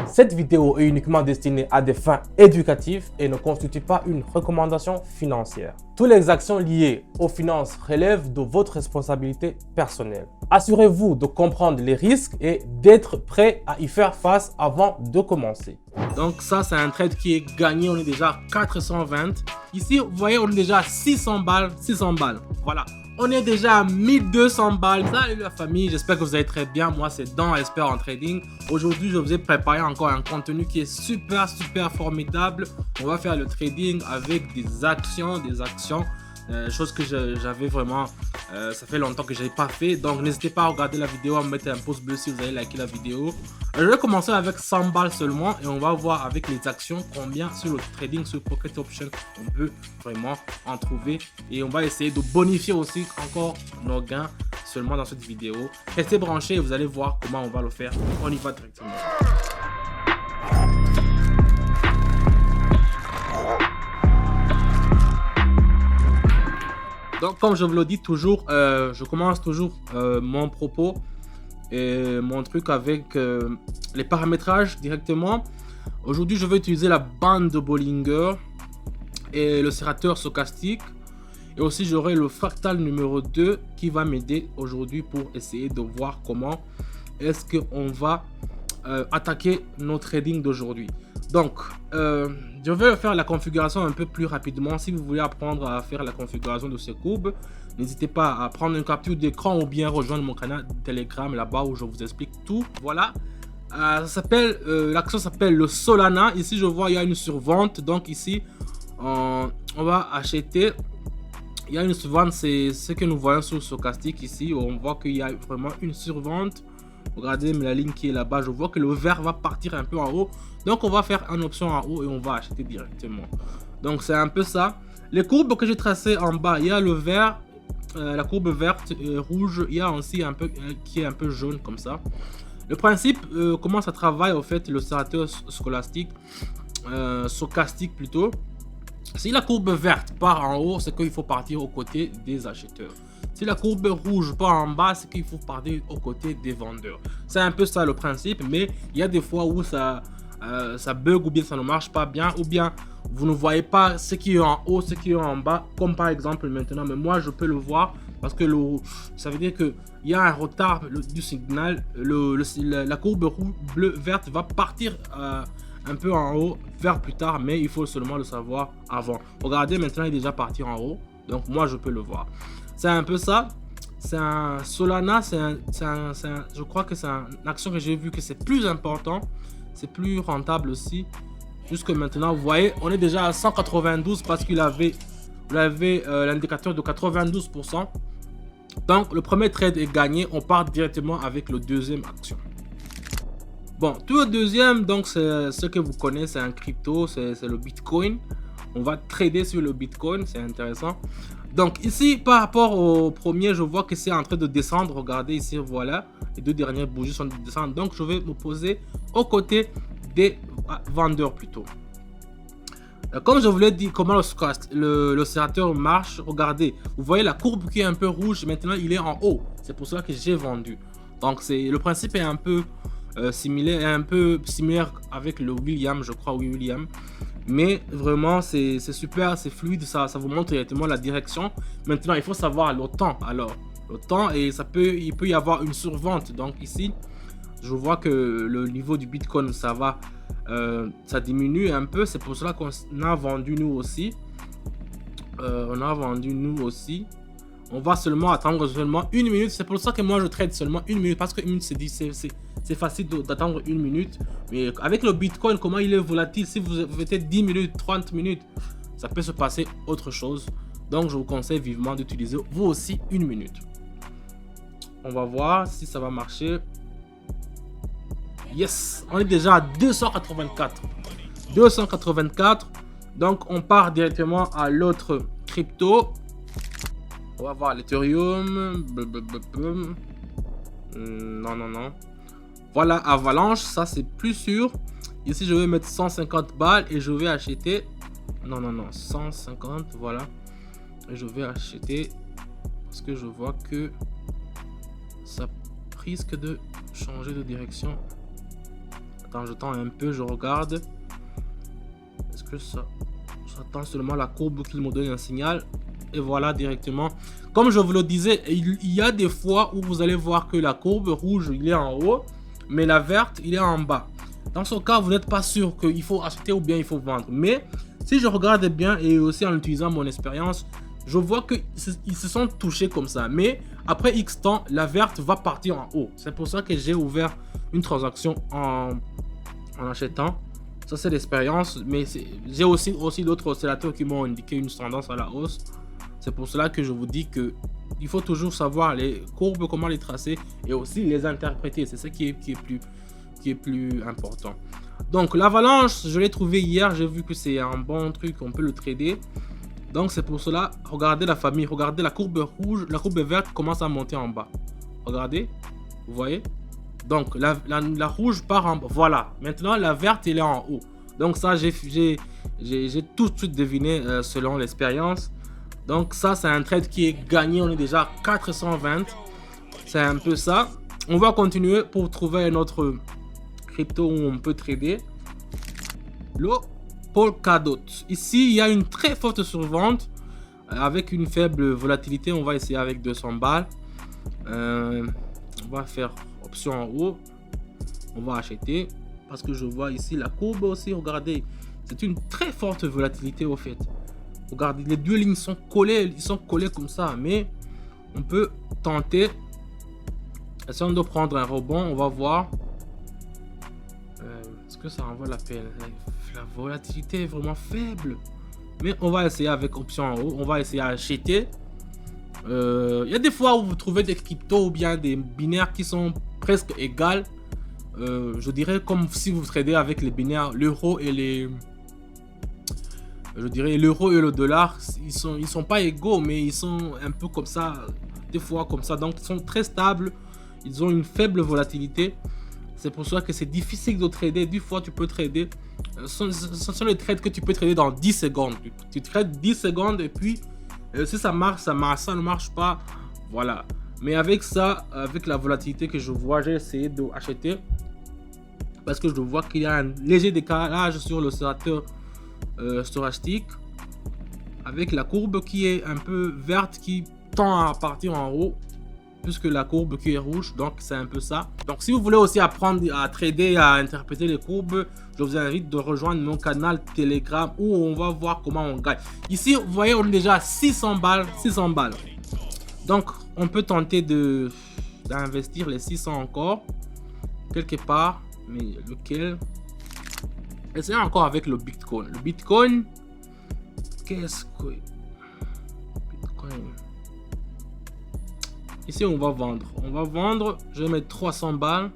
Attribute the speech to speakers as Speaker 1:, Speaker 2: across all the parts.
Speaker 1: Cette vidéo est uniquement destinée à des fins éducatives et ne constitue pas une recommandation financière. Toutes les actions liées aux finances relèvent de votre responsabilité personnelle. Assurez-vous de comprendre les risques et d'être prêt à y faire face avant de commencer. Donc ça, c'est un trade qui est gagné. On est déjà à 420. Ici, vous voyez, on est déjà à 600 balles. Voilà. On est déjà à 1200 balles. Salut la famille, j'espère que vous allez très bien. Moi, c'est Dan Expert en Trading. Aujourd'hui, je vous ai préparé encore un contenu qui est super formidable. On va faire le trading avec des actions. Chose que j'avais vraiment, ça fait longtemps que je n'avais pas fait. Donc, n'hésitez pas à regarder la vidéo, à me mettre un pouce bleu si vous avez liké la vidéo. Je vais commencer avec 100 balles seulement et on va voir avec les actions combien sur le trading, sur Pocket Option, on peut vraiment en trouver. Et on va essayer de bonifier aussi encore nos gains seulement dans cette vidéo. Restez branchés et vous allez voir comment on va le faire. On y va directement. Donc, comme je vous le dis toujours, je commence toujours mon propos et mon truc avec les paramétrages directement. Aujourd'hui, je vais utiliser la bande de Bollinger et le serrateur stochastique. Et aussi, j'aurai le fractal numéro 2 qui va m'aider aujourd'hui pour essayer de voir comment est-ce qu'on va attaquer nos trading d'aujourd'hui. Donc, je vais faire la configuration un peu plus rapidement. Si vous voulez apprendre à faire la configuration de ces courbes, n'hésitez pas à prendre une capture d'écran ou bien rejoindre mon canal Telegram là-bas où je vous explique tout. Voilà, l'action s'appelle le Solana. Ici, je vois il y a une survente. Donc ici, on va acheter. Il y a une survente, c'est ce que nous voyons sur stochastique ici. Où on voit qu'il y a vraiment une survente. Regardez la ligne qui est là-bas, je vois que le vert va partir un peu en haut. Donc on va faire une option en haut et on va acheter directement. Donc c'est un peu ça. Les courbes que j'ai tracées en bas, il y a le vert, la courbe verte et rouge. Il y a aussi un peu qui est un peu jaune comme ça. Le principe, comment ça travaille au fait le serrateur stochastique plutôt. Si la courbe verte part en haut, c'est qu'il faut partir aux côtés des acheteurs. Si la courbe rouge part en bas, c'est qu'il faut partir aux côtés des vendeurs. C'est un peu ça le principe, mais il y a des fois où ça bug ou bien ça ne marche pas bien, ou bien vous ne voyez pas ce qui est en haut, ce qui est en bas, comme par exemple maintenant. Mais moi, je peux le voir parce que ça veut dire qu'il y a un retard du signal. La courbe verte va partir un peu en haut vers plus tard, mais il faut seulement le savoir avant. Regardez, maintenant il est déjà parti en haut, donc moi je peux le voir. C'est un peu ça. C'est un Solana, je crois que c'est une action que j'ai vu que c'est plus important, c'est plus rentable aussi. Jusque maintenant, vous voyez, on est déjà à 192 parce qu'il avait l'indicateur de 92%. Donc le premier trade est gagné, on part directement avec le deuxième action. Bon, tout le deuxième, donc c'est ce que vous connaissez, c'est un crypto, c'est le Bitcoin. On va trader sur le Bitcoin, c'est intéressant. Donc ici, par rapport au premier, je vois que c'est en train de descendre. Regardez ici, voilà, les deux dernières bougies sont en train de descendre. Donc je vais me poser aux côtés des vendeurs plutôt. Comme je vous l'ai dit, comment le serrateur marche, regardez, vous voyez la courbe qui est un peu rouge, maintenant il est en haut. C'est pour cela que j'ai vendu. Donc le principe est un peu similaire avec le William, je crois, oui, William. Mais vraiment, c'est super, c'est fluide, ça vous montre directement la direction. Maintenant, il faut savoir le temps. Alors, le temps, et il peut y avoir une survente. Donc ici, je vois que le niveau du Bitcoin, ça diminue un peu. C'est pour cela qu'on a vendu nous aussi. On va seulement attendre une minute. C'est pour ça que moi je trade seulement une minute. Parce que une minute, c'est facile d'attendre une minute. Mais avec le Bitcoin, comment il est volatile, si vous mettez 10 minutes, 30 minutes, ça peut se passer autre chose. Donc je vous conseille vivement d'utiliser vous aussi une minute. On va voir si ça va marcher. Yes, on est déjà à 284. 284. Donc on part directement à l'autre crypto. On va voir l'Ethereum. Non. Voilà, Avalanche, ça c'est plus sûr. Ici, je vais mettre 150 balles et je vais acheter. Non, 150, voilà. Et je vais acheter parce que je vois que ça risque de changer de direction. Attends, je tends un peu, je regarde. Est-ce que ça... J'attends seulement la courbe qu'il me donne un signal. Et voilà, directement. Comme je vous le disais, il y a des fois où vous allez voir que la courbe rouge, il est en haut, mais la verte, il est en bas. Dans ce cas, vous n'êtes pas sûr qu'il faut acheter ou bien il faut vendre. Mais si je regarde bien et aussi en utilisant mon expérience, je vois qu'ils se sont touchés comme ça. Mais après X temps, la verte va partir en haut. C'est pour ça que j'ai ouvert une transaction en achetant. Ça, c'est l'expérience. Mais j'ai aussi d'autres oscillateurs qui m'ont indiqué une tendance à la hausse. C'est pour cela que je vous dis que il faut toujours savoir les courbes, comment les tracer et aussi les interpréter. C'est ça qui est plus important. Donc l'avalanche, je l'ai trouvé hier. J'ai vu que c'est un bon truc, on peut le trader. Donc c'est pour cela, regardez la famille, regardez la courbe rouge, la courbe verte commence à monter en bas. Regardez, vous voyez. Donc la rouge part en bas. Voilà, maintenant la verte elle est en haut. Donc ça j'ai tout de suite deviné selon l'expérience. Donc ça c'est un trade qui est gagné, on est déjà 420. C'est un peu ça. On va continuer pour trouver un autre crypto où on peut trader. Le Polkadot. Ici il y a une très forte survente avec une faible volatilité. On va essayer avec 200 balles. On va faire option en haut. On va acheter parce que je vois ici la courbe aussi. Regardez, c'est une très forte volatilité au fait. Regardez, les deux lignes sont collées, ils sont collés comme ça, mais on peut tenter. Essayons de prendre un rebond, on va voir. Est-ce que ça en vaut la peine? La volatilité est vraiment faible, mais on va essayer avec option en haut. On va essayer d'acheter. Il y a des fois où vous trouvez des cryptos ou bien des binaires qui sont presque égales. Je dirais comme si vous tradez avec les binaires, l'euro et les... Je dirais l'euro et le dollar, ils sont pas égaux, mais ils sont un peu comme ça, des fois comme ça. Donc ils sont très stables, ils ont une faible volatilité. C'est pour ça que c'est difficile de trader. Des fois tu peux trader, ce sont les trades que tu peux trader dans 10 secondes. Tu trades 10 secondes et puis si ça marche, ça marche, ça ne marche pas, voilà. Mais avec ça, avec la volatilité que je vois, j'ai essayé d'acheter parce que je vois qu'il y a un léger décalage sur l'oscillateur stochastique avec la courbe qui est un peu verte qui tend à partir en haut puisque la courbe qui est rouge, donc c'est un peu ça. Donc si vous voulez aussi apprendre à trader, à interpréter les courbes, je vous invite de rejoindre mon canal Telegram où on va voir comment on gagne. Ici vous voyez on est déjà à 600 balles. Donc on peut tenter d'investir les 600 encore quelque part, mais lequel? Essayons encore avec le Bitcoin. Le Bitcoin, qu'est-ce que... Bitcoin. Ici, on va vendre. On va vendre. Je vais mettre 300 balles.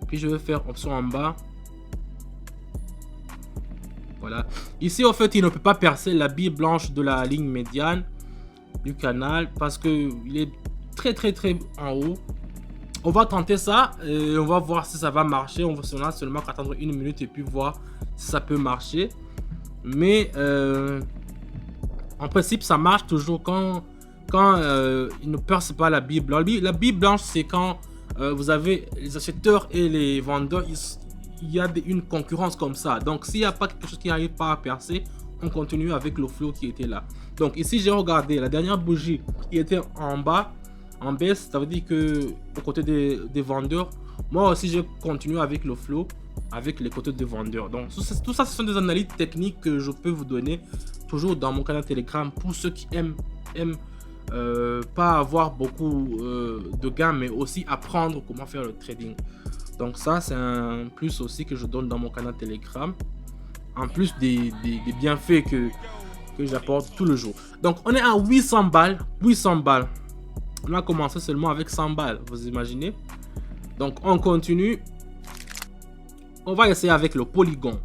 Speaker 1: Puis, je vais faire option en bas. Voilà. Ici, en fait, il ne peut pas percer la bille blanche de la ligne médiane du canal parce qu'il est très en haut. On va tenter ça et on va voir si ça va marcher. On a seulement qu'à attendre une minute et puis voir si ça peut marcher. Mais en principe, ça marche toujours quand il ne perce pas la bille blanche. La bille blanche, c'est quand vous avez les acheteurs et les vendeurs. Il y a une concurrence comme ça. Donc, s'il n'y a pas quelque chose qui n'arrive pas à percer, on continue avec le flow qui était là. Donc, ici, j'ai regardé la dernière bougie qui était en bas. En baisse, ça veut dire que au côté des vendeurs, moi aussi je continue avec le flow, avec les côtés des vendeurs. Donc tout ça, ce sont des analyses techniques que je peux vous donner toujours dans mon canal Telegram pour ceux qui aiment pas avoir beaucoup de gains, mais aussi apprendre comment faire le trading. Donc ça, c'est un plus aussi que je donne dans mon canal Telegram, en plus des bienfaits que j'apporte tout le jour. Donc on est à 800 balles. On a commencé seulement avec 100 balles, vous imaginez. Donc on continue. On va essayer avec le Polygon.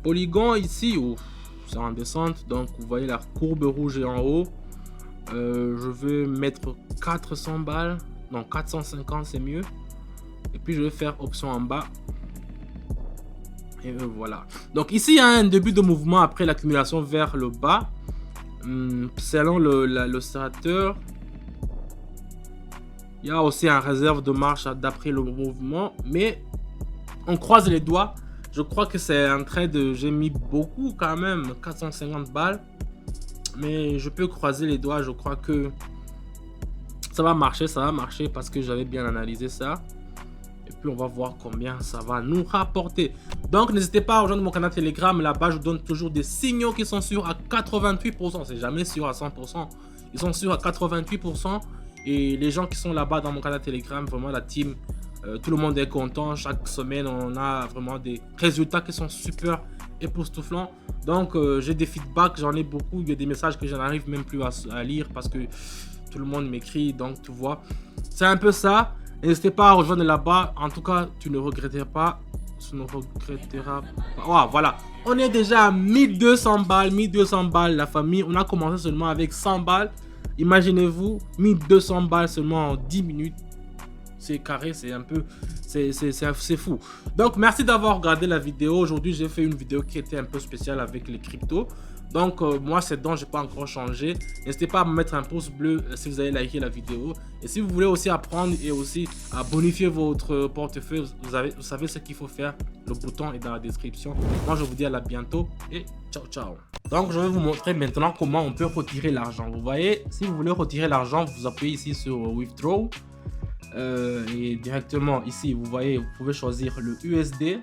Speaker 1: Polygon ici, c'est en descente. Donc vous voyez la courbe rouge est en haut. Je vais mettre 400 balles. Non, 450 c'est mieux. Et puis je vais faire option en bas. Et voilà. Donc ici il y a un début de mouvement après l'accumulation vers le bas. Selon l'oscillateur. Il y a aussi un réserve de marche d'après le mouvement, mais on croise les doigts. Je crois que c'est un trade, j'ai mis beaucoup quand même, 450 balles. Mais je peux croiser les doigts, je crois que ça va marcher parce que j'avais bien analysé ça. Et puis on va voir combien ça va nous rapporter. Donc n'hésitez pas à rejoindre mon canal Telegram. Là-bas, je donne toujours des signaux qui sont sûrs à 88%. C'est jamais sûr à 100%. Ils sont sûrs à 88%. Et les gens qui sont là-bas dans mon canal Telegram, vraiment la team, tout le monde est content. Chaque semaine, on a vraiment des résultats qui sont super époustouflants. Donc j'ai des feedbacks, j'en ai beaucoup. Il y a des messages que je n'arrive même plus à lire parce que tout le monde m'écrit. Donc tu vois, c'est un peu ça. N'hésitez pas à rejoindre là-bas. En tout cas, tu ne regretteras pas. Tu ne regretteras pas. Oh, voilà. On est déjà à 1200 balles. 1200 balles, la famille. On a commencé seulement avec 100 balles. Imaginez-vous, 1200 balles seulement en 10 minutes. C'est carré, c'est un peu... C'est fou. Donc, merci d'avoir regardé la vidéo. Aujourd'hui, j'ai fait une vidéo qui était un peu spéciale avec les cryptos. Donc, moi, c'est donc, je n'ai pas encore changé. N'hésitez pas à me mettre un pouce bleu si vous avez liké la vidéo. Et si vous voulez aussi apprendre et aussi à bonifier votre portefeuille, vous savez ce qu'il faut faire. Le bouton est dans la description. Moi, je vous dis à la bientôt et ciao, ciao. Donc, je vais vous montrer maintenant comment on peut retirer l'argent. Vous voyez, si vous voulez retirer l'argent, vous appuyez ici sur Withdraw. Et directement ici, vous voyez, vous pouvez choisir le USD.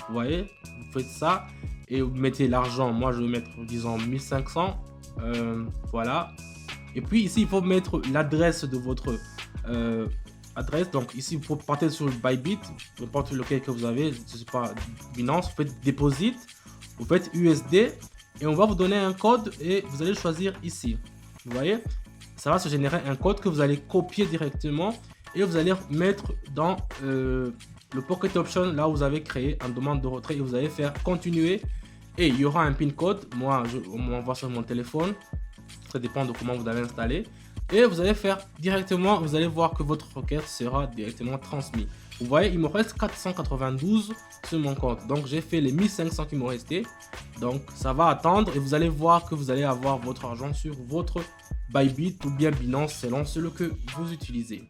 Speaker 1: Vous voyez, vous faites ça et vous mettez l'argent. Moi, je vais mettre, disons, 1500. Voilà. Et puis ici, il faut mettre l'adresse de votre adresse. Donc ici, vous partez sur le Bybit, n'importe lequel que vous avez, je sais pas, Binance. Vous faites Deposit, vous faites USD et on va vous donner un code et vous allez choisir ici. Vous voyez, ça va se générer un code que vous allez copier directement et vous allez mettre dans le Pocket Option, là où vous avez créé une demande de retrait et vous allez faire continuer et il y aura un PIN code. Moi, on m'envoie sur mon téléphone. Ça dépend de comment vous avez installé. Et vous allez faire directement, vous allez voir que votre requête sera directement transmise. Vous voyez, il me reste 492 sur mon compte. Donc, j'ai fait les 1500 qui m'ont resté. Donc, ça va attendre et vous allez voir que vous allez avoir votre argent sur votre Bybit ou bien Binance selon ce que vous utilisez.